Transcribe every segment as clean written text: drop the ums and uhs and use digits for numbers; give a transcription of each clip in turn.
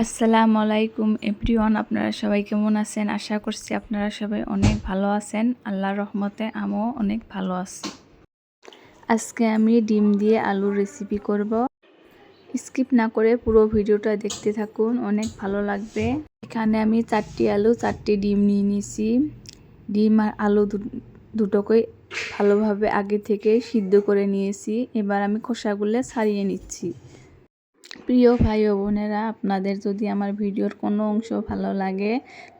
আসসালামু আলাইকুম এভরিওয়ান, আপনারা সবাই কেমন আছেন? আশা করছি আপনারা সবাই অনেক ভালো আছেন। আল্লাহর রহমতে আমিও অনেক ভালো আছি। আজকে আমি ডিম দিয়ে আলুর রেসিপি করব। স্কিপ না করে পুরো ভিডিওটা দেখতে থাকুন, অনেক ভালো লাগবে। এখানে আমি 4টি আলু 4টি ডিম নিয়ে নিয়েছি। ডিম আর আলু দুটোকেই ভালোভাবে আগে থেকে সিদ্ধ করে নিয়েছি। এবার আমি খোসাগুলো ছাড়িয়ে নিচ্ছি। প্রিয় ভাই ও বোনেরা, আপনাদের যদি আমার ভিডিওর কোনো অংশ ভালো লাগে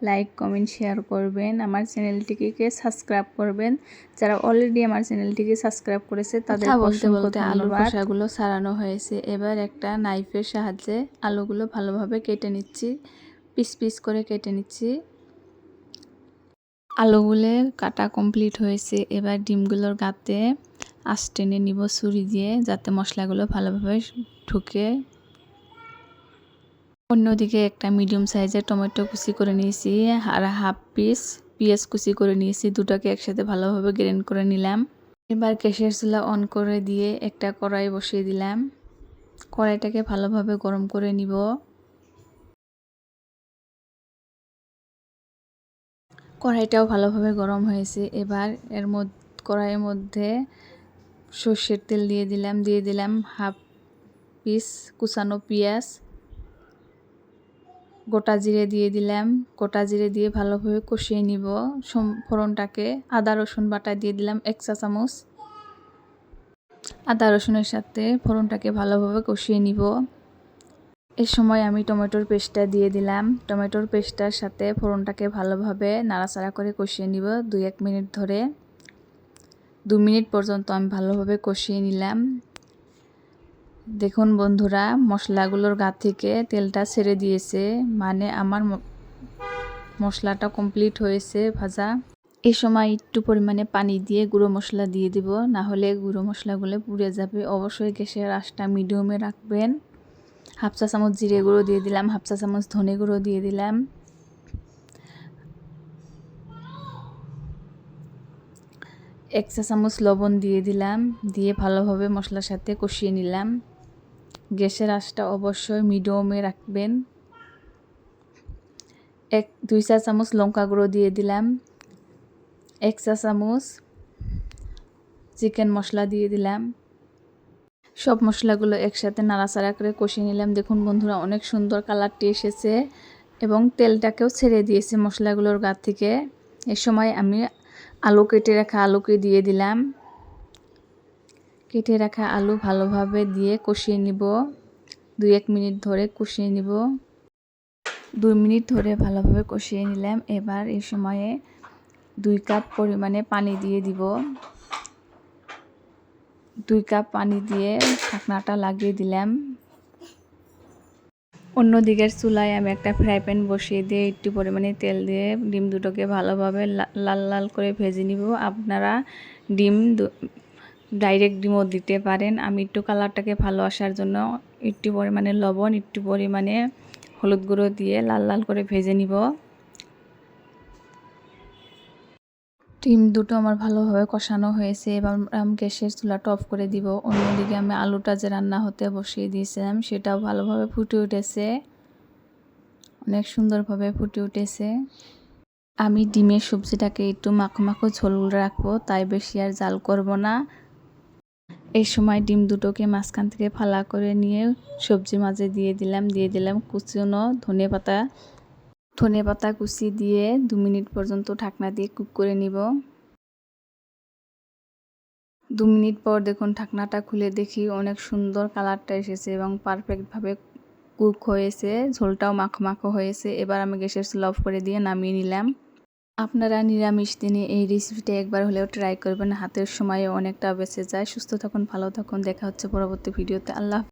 লাইক কমেন্ট শেয়ার করবেন, আমার চ্যানেলটিকে সাবস্ক্রাইব করবেন। যারা অলরেডি আমার চ্যানেলটিকে সাবস্ক্রাইব করেছে তাদের অসংখ্য আলুর খোসাগুলো ছাড়ানো হয়েছে। এবার একটা নাইফের সাহায্যে আলুগুলো ভালোভাবে কেটে নিচ্ছি, পিস পিস করে কেটে নিচ্ছি। আলুগুলো কাটা কমপ্লিট হয়েছে। এবার ডিমগুলোর গাতে আঁচ টেনে নিব ছুরি দিয়ে, যাতে মশলাগুলো ভালোভাবে ঢুকে। অন্যদিকে একটা মিডিয়াম সাইজের টমেটো কুচি করে নিয়েছি আর হাফ পিস পেঁয়াজ কুচি করে নিয়েছি। দুটোকে একসাথে ভালোভাবে গ্রেন্ড করে নিলাম। এবার গ্যাসের চুলা অন করে দিয়ে একটা কড়াই বসিয়ে দিলাম। কড়াইটাকে ভালোভাবে গরম করে নিব। কড়াইটাও ভালোভাবে গরম হয়েছে। এবার কড়াইয়ের মধ্যে সর্ষের তেল দিয়ে দিলাম হাফ পিস কুচানো পেঁয়াজ, গোটা জিরে দিয়ে দিলাম। গোটা জিরে দিয়ে ভালোভাবে কষিয়ে নিব ফোড়নটাকে। আদা রসুন বাটা দিয়ে দিলাম 1 চা চামচ। আদা রসুনের সাথে ফোড়নটাকে ভালোভাবে কষিয়ে নিব। এই সময় আমি টমেটোর পেস্টটা দিয়ে দিলাম। টমেটোর পেস্টটার সাথে ফোড়নটাকে ভালোভাবে নাড়াচাড়া করে কষিয়ে নিব 2-1 মিনিট ধরে। 2 মিনিট পর্যন্ত আমি ভালোভাবে কষিয়ে নিলাম। দেখুন বন্ধুরা, মশলাগুলোর গা থেকে তেলটা ছেড়ে দিয়েছে, মানে আমার মশলাটা কমপ্লিট হয়েছে ভাজা। এই সময় একটু পরিমাণে পানি দিয়ে গুঁড়ো মশলা দিয়ে দিব, না হলে গুঁড়ো মশলাগুলো পুড়ে যাবে। অবশ্যই গ্যাসের আঁচটা মিডিয়ামে রাখবেন। হাফ চা চামচ জিরে গুঁড়ো দিয়ে দিলাম, হাফ চা চামচ ধনে গুঁড়ো দিয়ে দিলাম, 1 চা চামচ লবণ দিয়ে দিলাম। দিয়ে ভালোভাবে মশলার সাথে কষিয়ে নিলাম। গ্যাসের আঁচটা অবশ্যই মিডিয়ামে রাখবেন। 2 চা চামচ লঙ্কা গুঁড়ো দিয়ে দিলাম, 1 চা চামচ চিকেন মশলা দিয়ে দিলাম। সব মশলাগুলো একসাথে নাড়াচাড়া করে কষিয়ে নিলাম। দেখুন বন্ধুরা, অনেক সুন্দর কালারটি এসেছে এবং তেলটাকেও ছেড়ে দিয়েছে মশলাগুলোর গা থেকে। এ সময় আমি আলু কেটে রাখা আলুকে দিয়ে দিলাম। কেটে রাখা আলু ভালোভাবে দিয়ে কষিয়ে নিব। 2-1 মিনিট ধরে কষিয়ে নিব। 2 মিনিট ধরে ভালোভাবে কষিয়ে নিলাম। এবার এই সময়ে 2 কাপ পরিমাণে পানি দিয়ে দিব। 2 কাপ পানি দিয়ে ঢাকনাটা লাগিয়ে দিলাম। অন্যদিকের চুলায় আমি একটা ফ্রাই প্যান বসিয়ে দিয়ে একটু পরিমাণে তেল দিয়ে ডিম দুটোকে ভালোভাবে লাল লাল করে ভেজে নিব। আপনারা ডাইরেক্ট ডিমও দিতে পারেন। আমি একটু কালারটাকে ভালো আসার জন্য একটু পরিমাণে লবণ, একটু পরিমাণে হলুদ গুঁড়ো দিয়ে লাল লাল করে ভেজে নিব। ডিম দুটো আমার ভালোভাবে কষানো হয়েছে। এবার আমি গ্যাসের চুলাটা অফ করে দিব। অন্যদিকে আমি আলুটা যে রান্না হতে বসিয়ে দিয়েছিলাম সেটাও ভালোভাবে ফুটে উঠেছে, অনেক সুন্দরভাবে ফুটে উঠেছে। আমি ডিমের সবজিটাকে একটু মাখো মাখো ঝোল রাখবো, তাই বেশি আর জাল করব না। এই সময় ডিম দুটোকে মাঝখান থেকে ফালা করে নিয়ে সবজির মাঝে দিয়ে দিলাম কুচনো ধনে পাতা কুচি দিয়ে 2 মিনিট পর্যন্ত ঢাকনা দিয়ে কুক করে নিব। 2 মিনিট পর দেখুন ঢাকনাটা খুলে দেখি অনেক সুন্দর কালারটা এসেছে এবং পারফেক্টভাবে কুক হয়েছে, ঝোলটাও মাখো মাখো হয়েছে। এবার আমি গ্যাসের চুলা অফ করে দিয়ে নামিয়ে নিলাম। আপনারা নিরামিষ দিনে এই রেসিপিটা একবার হলেও ট্রাই করবেন, হাতের সময়ে অনেকটা বেঁচে যায়। সুস্থ থাকুন, ভালো থাকুন, দেখা হচ্ছে পরবর্তী ভিডিওতে। আল্লাহ।